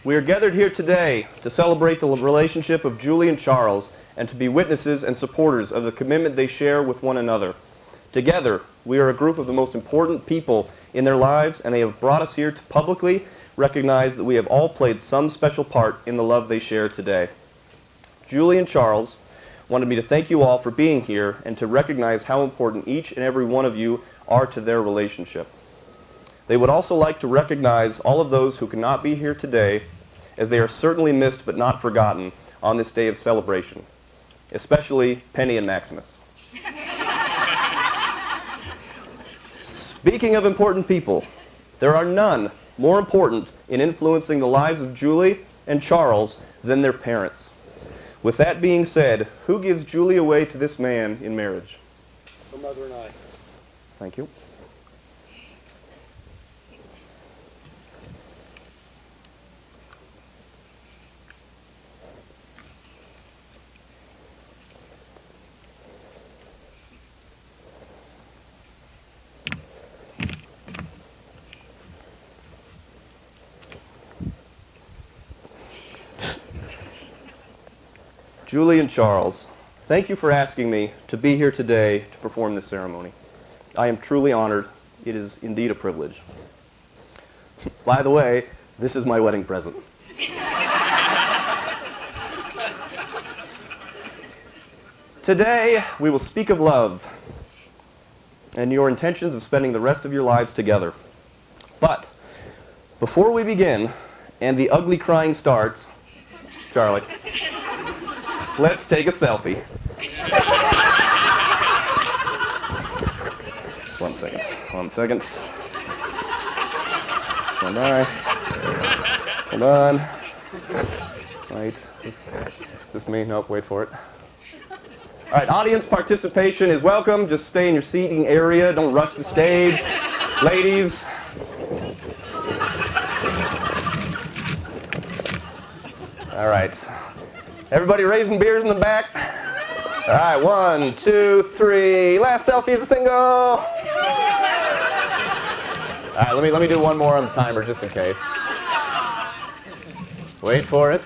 We are gathered here today to celebrate the relationship of Julie and Charles and to be witnesses and supporters of the commitment they share with one another. Together, we are a group of the most important people in their lives, and they have brought us here to publicly recognize that we have all played some special part in the love they share today. Julie and Charles wanted me to thank you all for being here and to recognize how important each and every one of you are to their relationship. They would also like to recognize all of those who cannot be here today, as they are certainly missed but not forgotten on this day of celebration, especially Penny and Maximus. Speaking of important people, there are none more important in influencing the lives of Julie and Charles than their parents. With that being said, who gives Julie away to this man in marriage? Her mother and I. Thank you. Julie and Charles, thank you for asking me to be here today to perform this ceremony. I am truly honored. It is indeed a privilege. By the way, this is my wedding present. Today, we will speak of love and your intentions of spending the rest of your lives together. But before we begin, and the ugly crying starts, Charlie, let's take a selfie. One second. Stand by. Hold on. Wait, is this me? Nope, wait for it. All right, audience participation is welcome. Just stay in your seating area. Don't rush the stage. Ladies. All right. Everybody raising beers in the back? All right, 1, 2, 3. Last selfie is a single. All right, let me do one more on the timer just in case. Wait for it.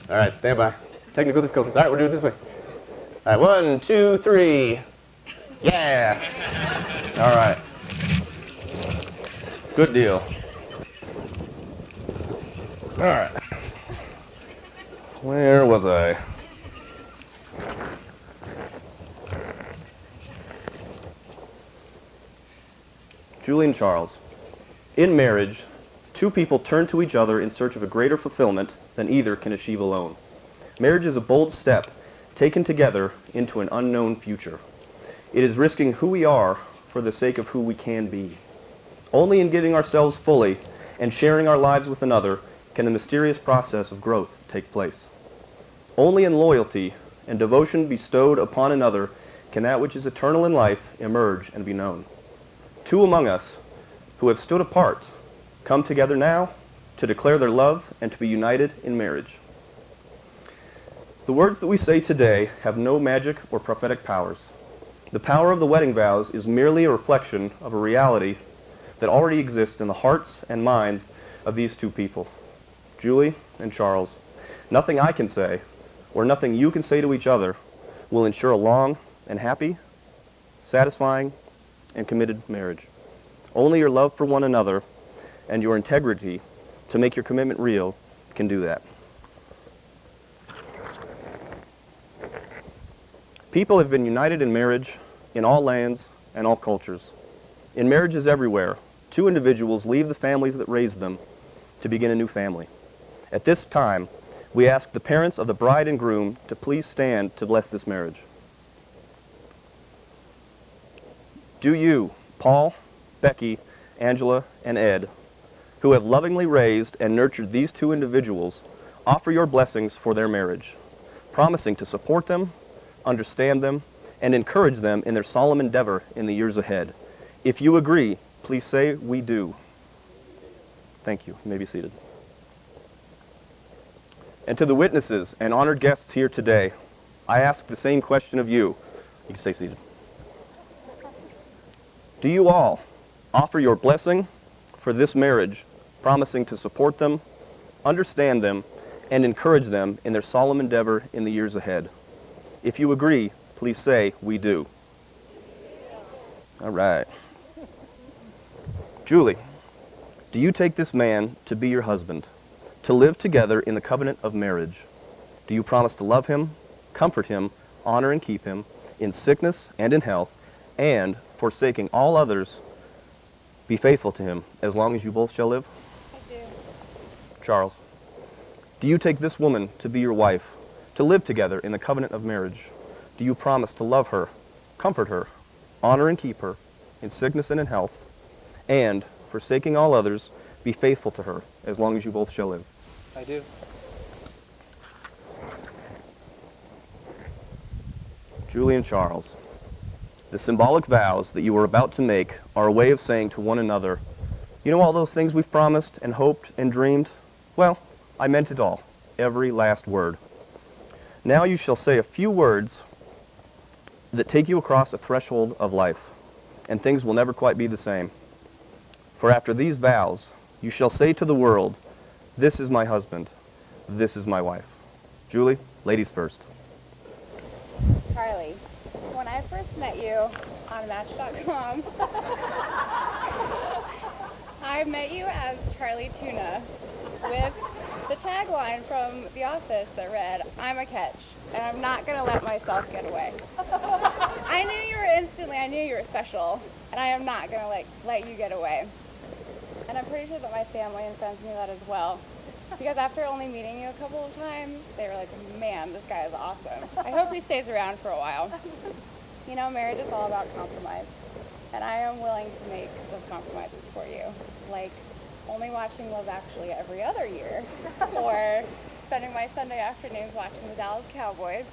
All right, stand by. Technical difficulties. All right, we'll do it this way. All right, 1, 2, 3. Yeah. All right. Good deal. All right. Where was I? Julie and Charles. In marriage, two people turn to each other in search of a greater fulfillment than either can achieve alone. Marriage is a bold step taken together into an unknown future. It is risking who we are for the sake of who we can be. Only in giving ourselves fully and sharing our lives with another can the mysterious process of growth take place. Only in loyalty and devotion bestowed upon another can that which is eternal in life emerge and be known. Two among us who have stood apart come together now to declare their love and to be united in marriage. The words that we say today have no magic or prophetic powers. The power of the wedding vows is merely a reflection of a reality that already exists in the hearts and minds of these two people, Julie and Charles. Nothing I can say, or nothing you can say to each other, will ensure a long and happy, satisfying, and committed marriage. Only your love for one another and your integrity to make your commitment real can do that. People have been united in marriage in all lands and all cultures. In marriages everywhere, two individuals leave the families that raised them to begin a new family. At this time, we ask the parents of the bride and groom to please stand to bless this marriage. Do you, Paul, Becky, Angela, and Ed, who have lovingly raised and nurtured these two individuals, offer your blessings for their marriage, promising to support them, understand them, and encourage them in their solemn endeavor in the years ahead. If you agree, please say, "We do." Thank you. You may be seated. And to the witnesses and honored guests here today, I ask the same question of you. You can stay seated. Do you all offer your blessing for this marriage, promising to support them, understand them, and encourage them in their solemn endeavor in the years ahead. If you agree, please say, "We do." All right. Julie, do you take this man to be your husband, to live together in the covenant of marriage? Do you promise to love him, comfort him, honor and keep him, in sickness and in health, and, forsaking all others, be faithful to him as long as you both shall live? I do. Charles, do you take this woman to be your wife, to live together in the covenant of marriage? Do you promise to love her, comfort her, honor and keep her, in sickness and in health, and, forsaking all others, be faithful to her as long as you both shall live? I do. Julie and Charles, the symbolic vows that you are about to make are a way of saying to one another, you know all those things we've promised and hoped and dreamed? Well, I meant it all, every last word. Now you shall say a few words that take you across a threshold of life, and things will never quite be the same. For after these vows, you shall say to the world, this is my husband, this is my wife. Julie, ladies first. Charlie, when I first met you on Match.com, I met you as Charlie Tuna with the tagline from The Office that read, "I'm a catch, and I'm not going to let myself get away." I knew you were special, and I am not going to let you get away. And I'm pretty sure that my family and friends knew that as well. Because after only meeting you a couple of times, they were like, man, this guy is awesome. I hope he stays around for a while. You know, marriage is all about compromise. And I am willing to make those compromises for you. Like only watching Love Actually every other year. Or spending my Sunday afternoons watching the Dallas Cowboys.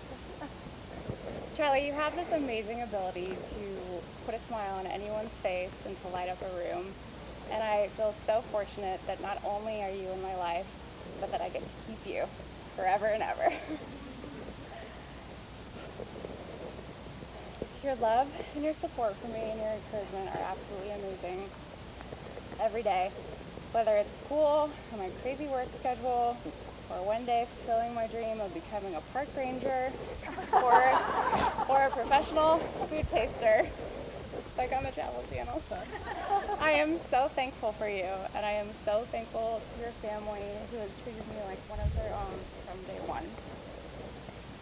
Charlie, you have this amazing ability to put a smile on anyone's face and to light up a room. And I feel so fortunate that not only are you in my life, but that I get to keep you forever and ever. Your love and your support for me and your encouragement are absolutely amazing. Every day, whether it's school or my crazy work schedule, or one day fulfilling my dream of becoming a park ranger, or a professional food taster, like on the Travel Channel. I am so thankful for you, and I am so thankful to your family who has treated me like one of their own from day one.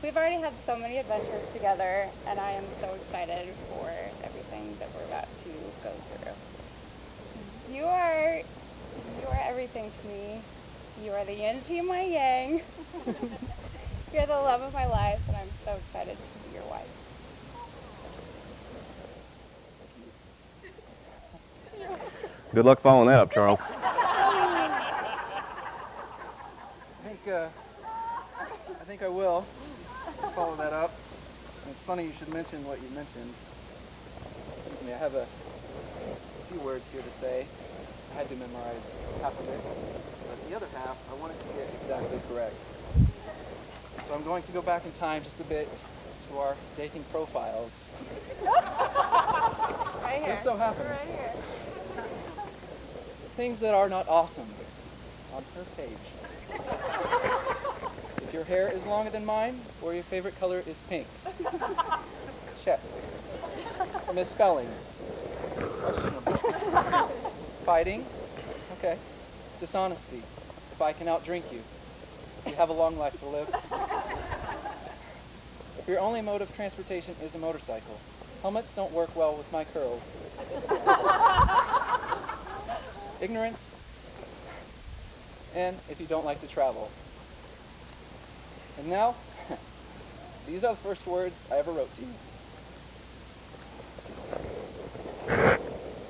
We've already had so many adventures together, and I am so excited for everything that we're about to go through. You are everything to me. You are the yin to my yang. You're the love of my life, and I'm so excited to be your wife. Good luck following that up, Charles. I think I will follow that up. And it's funny you should mention what you mentioned. Excuse me, I have a few words here to say. I had to memorize half of it, but the other half I wanted to get exactly correct. So I'm going to go back in time just a bit to our dating profiles. Right here. Just so happens. Right here. Things that are not awesome on her page. If your hair is longer than mine, or your favorite color is pink. Check. Misspellings. Questionable. Fighting. Okay. Dishonesty. If I can outdrink you. You have a long life to live. If your only mode of transportation is a motorcycle, helmets don't work well with my curls. Ignorance, and if you don't like to travel. And now, these are the first words I ever wrote to you.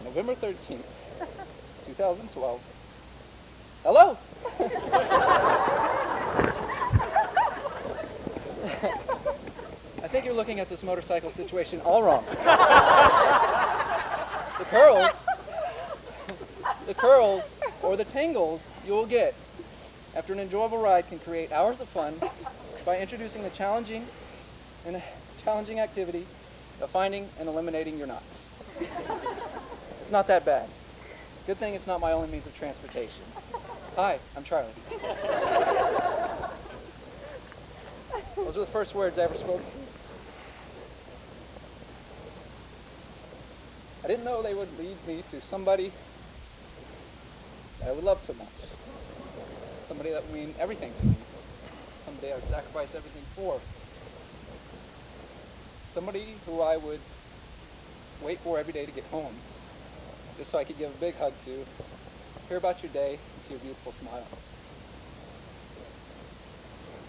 November 13th, 2012. Hello! I think you're looking at this motorcycle situation all wrong. The curls, or the tangles you will get after an enjoyable ride can create hours of fun by introducing the challenging activity of finding and eliminating your knots. It's not that bad. Good thing it's not my only means of transportation. Hi, I'm Charlie. Those were the first words I ever spoke to you. I didn't know they would lead me to somebody that I would love so much. Somebody that would mean everything to me. Somebody I would sacrifice everything for. Somebody who I would wait for every day to get home, just so I could give a big hug to, hear about your day, and see your beautiful smile.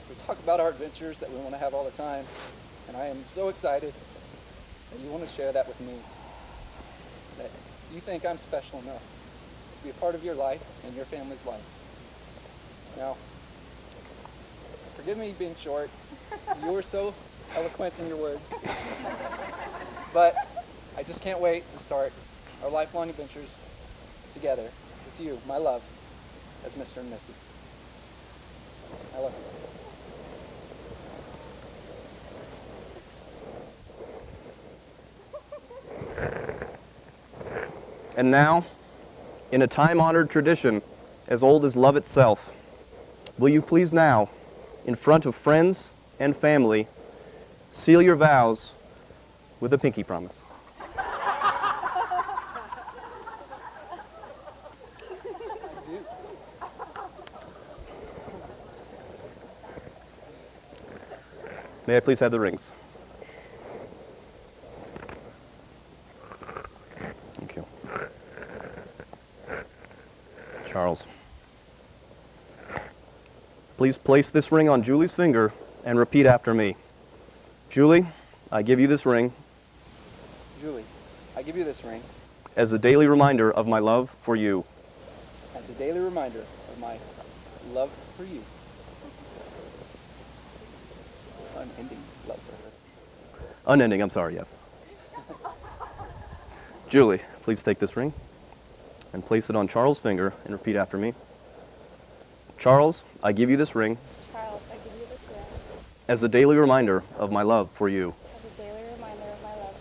We talk about our adventures that we want to have all the time, and I am so excited that you want to share that with me. That you think I'm special enough to be a part of your life and your family's life. Now, forgive me being short. You were so eloquent in your words. But I just can't wait to start our lifelong adventures together with you, my love, as Mr. and Mrs. I love you. And now, in a time-honored tradition as old as love itself, will you please now, in front of friends and family, seal your vows with a pinky promise? May I please have the rings? Thank you. Charles, please place this ring on Julie's finger and repeat after me. Julie, I give you this ring Julie, I give you this ring as a daily reminder of my love for you. as a daily reminder of my love for you. Unending love for her. Unending, I'm sorry, yes. Julie, please take this ring and place it on Charles' finger and repeat after me. Charles, I give you this ring Charles, I give you this ring as a daily reminder of my love for you. as a daily reminder of my love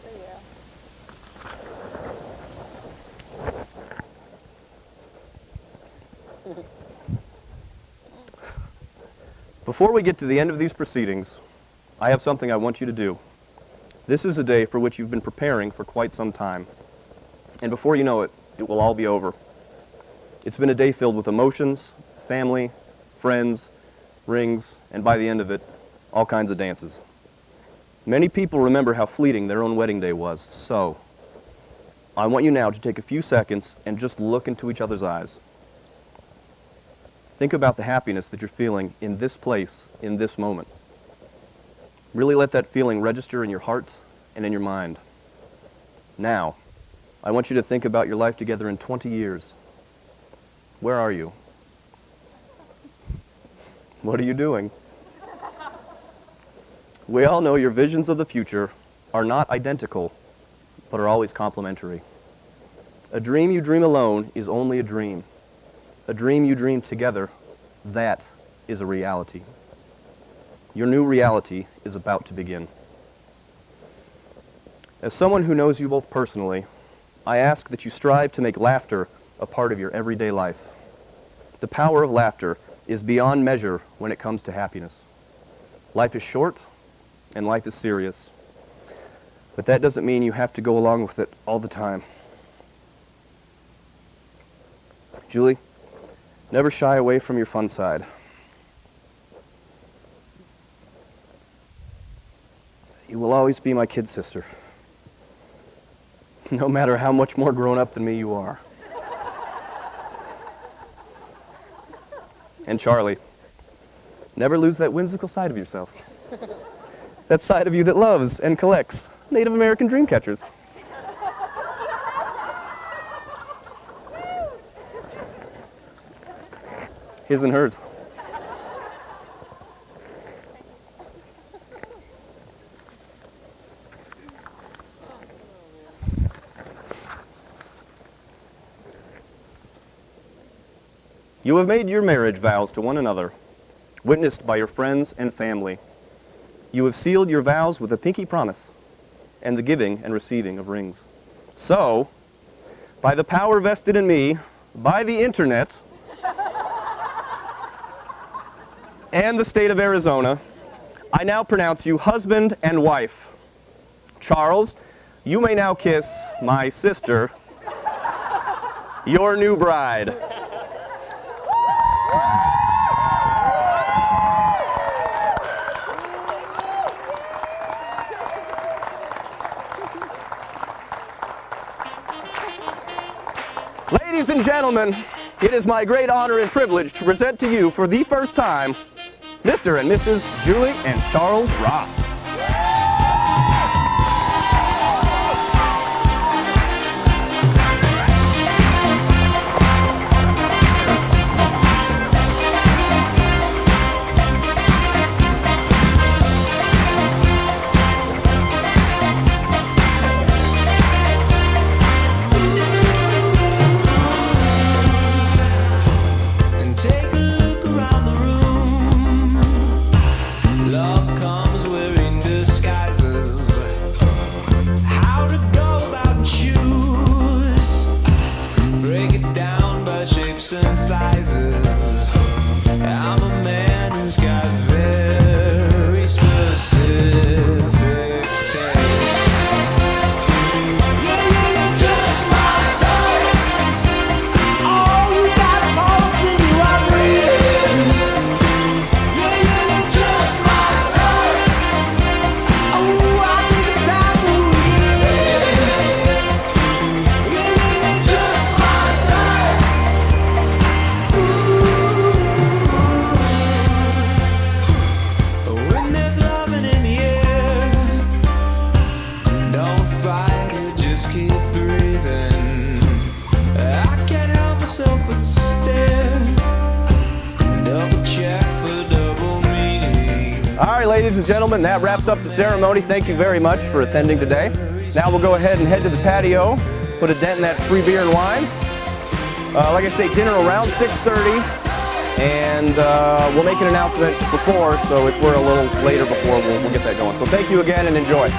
for you. Before we get to the end of these proceedings, I have something I want you to do. This is a day for which you've been preparing for quite some time. And before you know it, it will all be over. It's been a day filled with emotions, family, friends, rings, and by the end of it, all kinds of dances. Many people remember how fleeting their own wedding day was, so I want you now to take a few seconds and just look into each other's eyes. Think about the happiness that you're feeling in this place, in this moment. Really let that feeling register in your heart and in your mind. Now, I want you to think about your life together in 20 years. Where are you? What are you doing? We all know your visions of the future are not identical, but are always complementary. A dream you dream alone is only a dream. A dream you dream together, that is a reality. Your new reality is about to begin. As someone who knows you both personally, I ask that you strive to make laughter a part of your everyday life. The power of laughter is beyond measure when it comes to happiness. Life is short and life is serious, but that doesn't mean you have to go along with it all the time. Julie, never shy away from your fun side. You will always be my kid sister, no matter how much more grown up than me you are. And Charlie, never lose that whimsical side of yourself. That side of you that loves and collects Native American dream catchers. His and hers. You have made your marriage vows to one another, witnessed by your friends and family. You have sealed your vows with a pinky promise and the giving and receiving of rings. So, by the power vested in me, by the internet, and the state of Arizona, I now pronounce you husband and wife. Charles, you may now kiss my sister, your new bride. Ladies and gentlemen, it is my great honor and privilege to present to you for the first time Mr. and Mrs. Julie and Charles Ross. Ladies and gentlemen, that wraps up the ceremony. Thank you very much for attending today. Now we'll go ahead and head to the patio, put a dent in that free beer and wine. Like I say, dinner around 6:30, and we'll make an announcement before, so if we're a little later before, we'll get that going. So thank you again and enjoy.